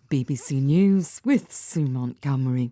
BBC News with Sue Montgomery.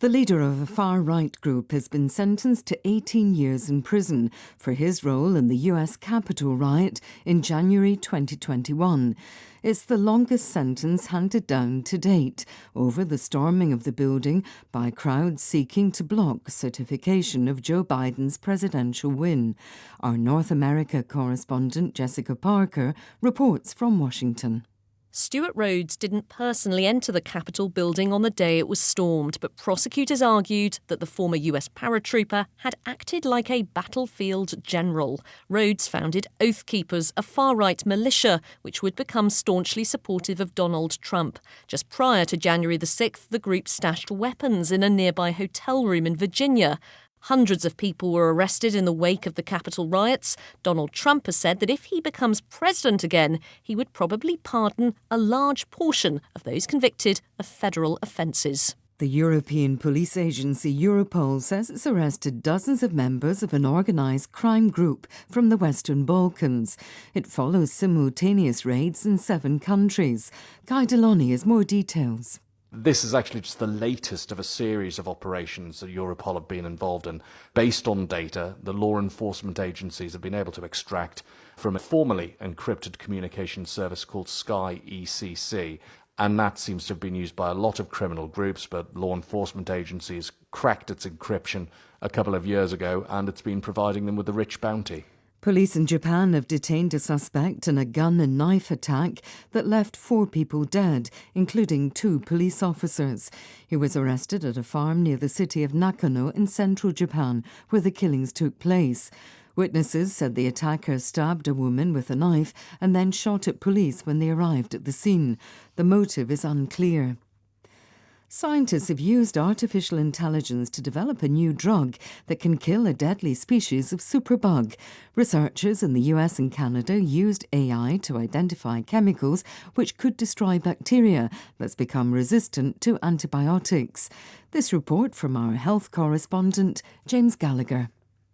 The leader of a far-right group has been sentenced to 18 years in prison for his role in the US Capitol riot in January 2021. It's the longest sentence handed down to date over the storming of the building by crowds seeking to block certification of Joe Biden's presidential win. Our North America correspondent Jessica Parker reports from Washington. Stuart Rhodes didn't personally enter the Capitol building on the day it was stormed, but prosecutors argued that the former US paratrooper had acted like a battlefield general. Rhodes founded Oath Keepers, a far-right militia which would become staunchly supportive of Donald Trump. Just prior to January the 6th, the group stashed weapons in a nearby hotel room in Virginia. Hundreds of people were arrested in the wake of the Capitol riots. Donald Trump has said that if he becomes president again, he would probably pardon a large portion of those convicted of federal offences. The European police agency Europol says it's arrested dozens of members of an organised crime group from the Western Balkans. It follows simultaneous raids in 7 countries. Guy Deloney has more details. This is actually just the latest of a series of operations that Europol have been involved in. Based on data, the law enforcement agencies have been able to extract from a formerly encrypted communication service called Sky ECC. And that seems to have been used by a lot of criminal groups, but law enforcement agencies cracked its encryption a couple of years ago, and it's been providing them with a rich bounty. Police in Japan have detained a suspect in a gun and knife attack that left 4 people dead, including 2 police officers. He was arrested at a farm near the city of Nakano in central Japan, where the killings took place. Witnesses said the attacker stabbed a woman with a knife and then shot at police when they arrived at the scene. The motive is unclear. Scientists have used artificial intelligence to develop a new drug that can kill a deadly species of superbug. Researchers in the US and Canada used AI to identify chemicals which could destroy bacteria that's become resistant to antibiotics. This report from our health correspondent, James Gallagher.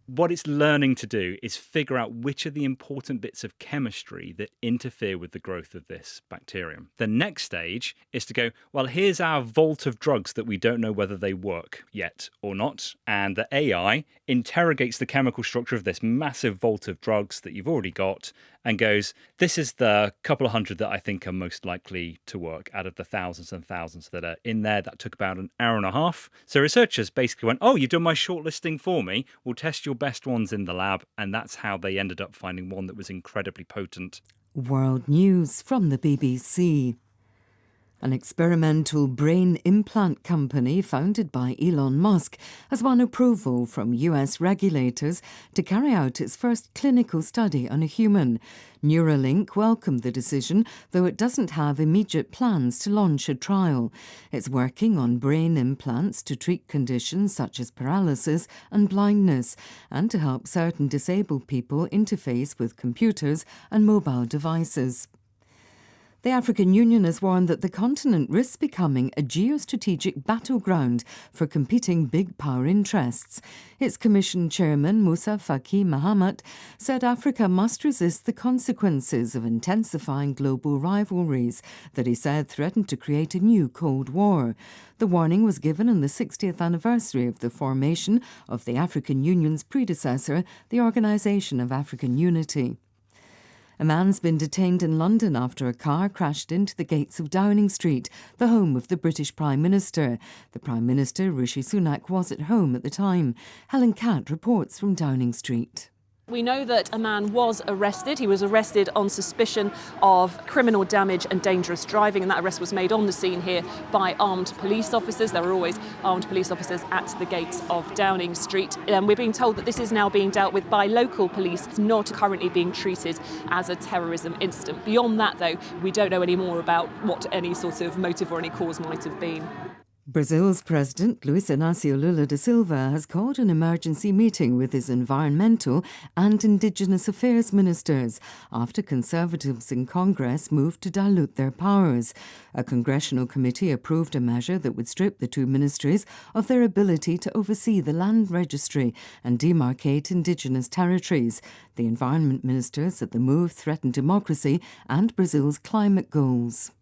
What it's learning to do is figure out which are the important bits of chemistry that interfere with the growth of this bacterium. The next stage is to go, well, here's our vault of drugs that we don't know whether they work yet or not. And the AI interrogates the chemical structure of this massive vault of drugs that you've already got and goes, this is the couple of hundred that I think are most likely to work out of the thousands and thousands that are in there. That took about an hour and a half. So researchers basically went, oh, you've done my shortlisting for me. We'll test your best ones in the lab. And that's how they ended up finding one that was incredibly potent. World News from the BBC. An experimental brain implant company founded by Elon Musk has won approval from US regulators to carry out its first clinical study on a human. Neuralink welcomed the decision, though it doesn't have immediate plans to launch a trial. It's working on brain implants to treat conditions such as paralysis and blindness, and to help certain disabled people interface with computers and mobile devices. The African Union has warned that the continent risks becoming a geostrategic battleground for competing big power interests. Its Commission Chairman Moussa Faki Mahamat said Africa must resist the consequences of intensifying global rivalries that he said threatened to create a new Cold War. The warning was given on the 60th anniversary of the formation of the African Union's predecessor, the Organisation of African Unity. A man's been detained in London after a car crashed into the gates of Downing Street, the home of the British Prime Minister. The Prime Minister, Rishi Sunak, was at home at the time. Helen Catt reports from Downing Street. We know that a man was arrested. He was arrested on suspicion of criminal damage and dangerous driving, and that arrest was made on the scene here by armed police officers. There are always armed police officers at the gates of Downing Street. We're being told that this is now being dealt with by local police. It's not currently being treated as a terrorism incident. Beyond that, though, we don't know any more about what any sort of motive or any cause might have been. Brazil's President Luiz Inácio Lula da Silva has called an emergency meeting with his environmental and indigenous affairs ministers after Conservatives in Congress moved to dilute their powers. A congressional committee approved a measure that would strip the 2 ministries of their ability to oversee the land registry and demarcate indigenous territories. The environment minister said the move threatened democracy and Brazil's climate goals.